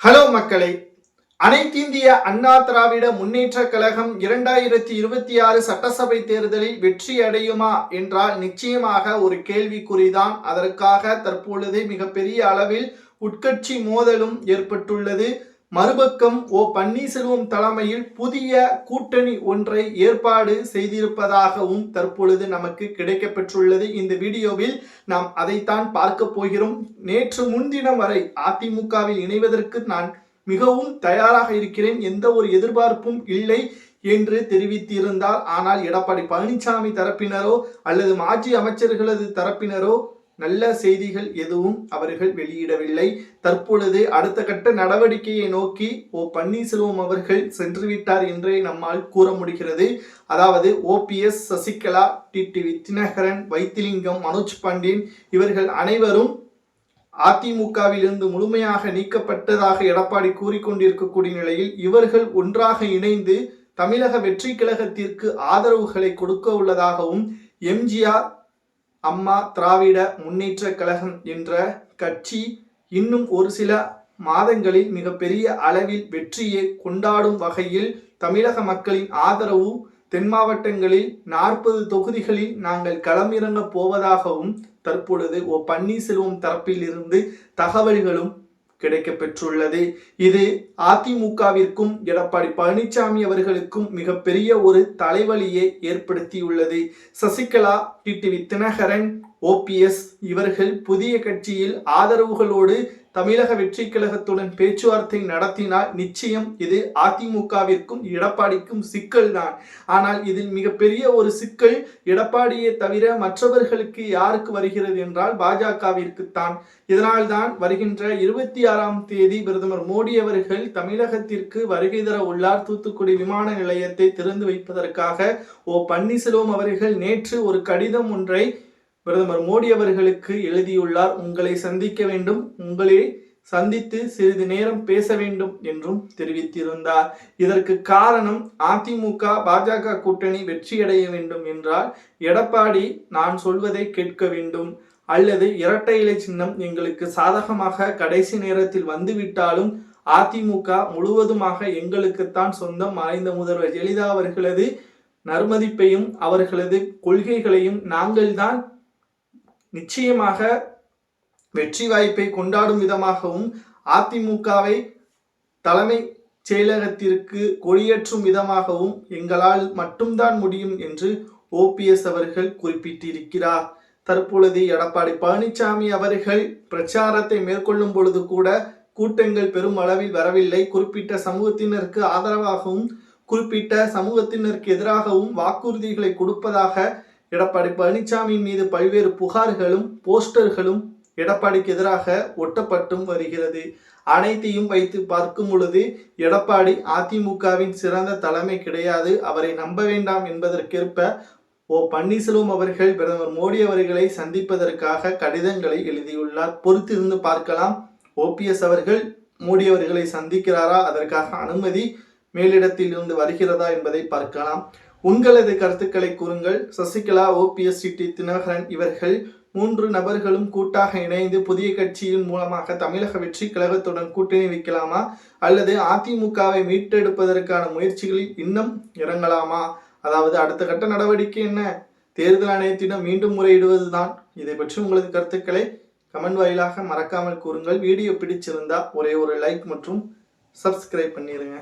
Hello மக்களே, அனைத்திந்திய அண்ணா திராவிட முன்னேற்ற கழகம் 2026 சட்டசபை தேர்தலில் வெற்றி அடையுமா என்றால் நிச்சயமாக ஒரு கேள்விக்குறிதான். அதற்காக தற்பொழுது மிகப்பெரிய அளவில் உட்கட்சி மோதலும் ஏற்பட்டுள்ளது. மறுபக்கம் பன்னீர்செல்வம் தலைமையில் புதிய கூட்டணி ஒன்றை ஏற்பாடு செய்திருப்பதாகவும் தற்பொழுது நமக்கு கிடைக்கப்பெற்றுள்ளது. இந்த வீடியோவில் நாம் அதைத்தான் பார்க்க போகிறோம். நேற்று முன்தினம் வரை அதிமுகவில் இணைவதற்கு நான் மிகவும் தயாராக இருக்கிறேன், எந்த ஒரு எதிர்பார்ப்பும் இல்லை என்று தெரிவித்திருந்தார். ஆனால் எடப்பாடி பழனிசாமி தரப்பினரோ அல்லது மாஜி அமைச்சர்களது தரப்பினரோ நல்ல செய்திகள் எதுவும் அவர்கள் வெளியிடவில்லை. தற்பொழுது அடுத்த கட்ட நடவடிக்கையை நோக்கி பன்னீர்செல்வம் அவர்கள் சென்று விட்டார் என்றே நம்மால் கூற முடிகிறது. அதாவது ஓபிஎஸ், சசிகலா, டிடிவி தினகரன், வைத்திலிங்கம், மனோஜ் பாண்டியன் இவர்கள் அனைவரும் அதிமுகவிலிருந்து முழுமையாக நீக்கப்பட்டதாக எடப்பாடி கூறிக்கொண்டிருக்கக்கூடிய நிலையில் இவர்கள் ஒன்றாக இணைந்து தமிழக வெற்றி கழகத்திற்கு ஆதரவுகளை கொடுக்க உள்ளதாகவும் எம்ஜிஆர் அம்மா திராவிட முன்னேற்ற கழகம் என்ற கட்சி இன்னும் ஒரு சில மாதங்களில் மிகப்பெரிய அளவில் வெற்றியை கொண்டாடும் வகையில் தமிழக மக்களின் ஆதரவு தென் மாவட்டங்களில் 40 தொகுதிகளில் நாங்கள் களமிறங்க போவதாகவும் தற்பொழுது பன்னீர்செல்வம் தரப்பில் இருந்து தகவல்களும் கிடைக்கப்பெற்றுள்ளது. இது அதிமுகவிற்கும் எடப்பாடி பழனிசாமி அவர்களுக்கும் மிகப்பெரிய ஒரு தலைவலியை ஏற்படுத்தியுள்ளது. சசிகலா, டிடிவி தினகரன், ஓபிஎஸ் இவர்கள் புதிய கட்சியில் ஆதரவுகளோடு தமிழக வெற்றி கழகத்துடன் பேச்சுவார்த்தை நடத்தினால் நிச்சயம் இது அதிமுகவிற்கும் எடப்பாடிக்கும் சிக்கல் தான். ஆனால் இதில் மிகப்பெரிய ஒரு சிக்கல் எடப்பாடியை தவிர மற்றவர்களுக்கு யாருக்கு வருகிறது என்றால் பாஜகவிற்கு தான். இதனால் தான் வருகின்ற 26ஆம் தேதி பிரதமர் மோடி அவர்கள் தமிழகத்திற்கு வருகை தர உள்ளார். தூத்துக்குடி விமான நிலையத்தை திறந்து வைப்பதற்காக பன்னீர்செல்வம் அவர்கள் நேற்று ஒரு கடிதம் ஒன்றை பிரதமர் மோடி அவர்களுக்கு எழுதியுள்ளார். உங்களை சந்திக்க வேண்டும், உங்களை சந்தித்து சிறிது நேரம் பேச வேண்டும் என்றும் தெரிவித்திருந்தார். இதற்கு காரணம் அதிமுக பாஜக கூட்டணி வெற்றியடைய வேண்டும் என்றால் எடப்பாடி நான் சொல்வதை கேட்க வேண்டும், அல்லது இரட்டை இலை சின்னம் எங்களுக்கு சாதகமாக கடைசி நேரத்தில் வந்துவிட்டாலும் அதிமுக முழுவதுமாக எங்களுக்குத்தான் சொந்தம். மறைந்த முதல்வர் ஜெயலலிதா அவர்களது நர்மதிப்பையும் அவர்களது கொள்கைகளையும் நாங்கள் தான் நிச்சயமாக வெற்றி வாய்ப்பை கொண்டாடும் விதமாகவும் அதிமுகவை தலைமை செயலகத்திற்கு கொடியேற்றும் விதமாகவும் எங்களால் மட்டும்தான் முடியும் என்று ஓபிஎஸ் அவர்கள் குறிப்பிட்டிருக்கிறார். தற்பொழுது எடப்பாடி பழனிசாமி அவர்கள் பிரச்சாரத்தை மேற்கொள்ளும் பொழுது கூட கூட்டங்கள் பெரும் அளவில் வரவில்லை. குறிப்பிட்ட சமூகத்தினருக்கு ஆதரவாகவும் குறிப்பிட்ட சமூகத்தினருக்கு எதிராகவும் வாக்குறுதிகளை கொடுப்பதாக எடப்பாடி பழனிசாமி மீது பல்வேறு புகார்களும் போஸ்டர்களும் எடப்பாடிக்கு எதிராக ஒட்டப்பட்டும் வருகிறது. அனைத்தையும் வைத்து பார்க்கும் பொழுது எடப்பாடி அதிமுகவின் சிறந்த தலைமை கிடையாது, அவரை நம்ப வேண்டாம் என்பதற்கேற்ப பன்னீர்செல்வம் அவர்கள் பிரதமர் மோடி அவர்களை சந்திப்பதற்காக கடிதங்களை எழுதியுள்ளார். பொறுத்திருந்து பார்க்கலாம். ஓபிஎஸ் அவர்கள் மோடி அவர்களை சந்திக்கிறாரா, அதற்காக அனுமதி மேலிடத்தில் இருந்து வருகிறதா என்பதை பார்க்கலாம். உங்களது கருத்துக்களை கூறுங்கள். சசிகலா, ஓபிஎஸ், டிடி தினகரன் இவர்கள் 3 நபர்களும் கூட்டாக இணைந்து புதிய கட்சியின் மூலமாக தமிழக வெற்றி கழகத்துடன் கூட்டணி வைக்கலாமா, அல்லது அதிமுகவை மீட்டெடுப்பதற்கான முயற்சிகளில் இன்னும் இறங்கலாமா? அதாவது அடுத்த கட்ட நடவடிக்கை என்ன? தேர்தல் ஆணையத்திடம் மீண்டும் முறையிடுவதுதான். இதை பற்றி உங்களது கருத்துக்களை கமெண்ட் வாயிலாக மறக்காமல் கூறுங்கள். வீடியோ பிடிச்சிருந்தா ஒரே ஒரு லைக் மற்றும் சப்ஸ்கிரைப் பண்ணிடுங்க.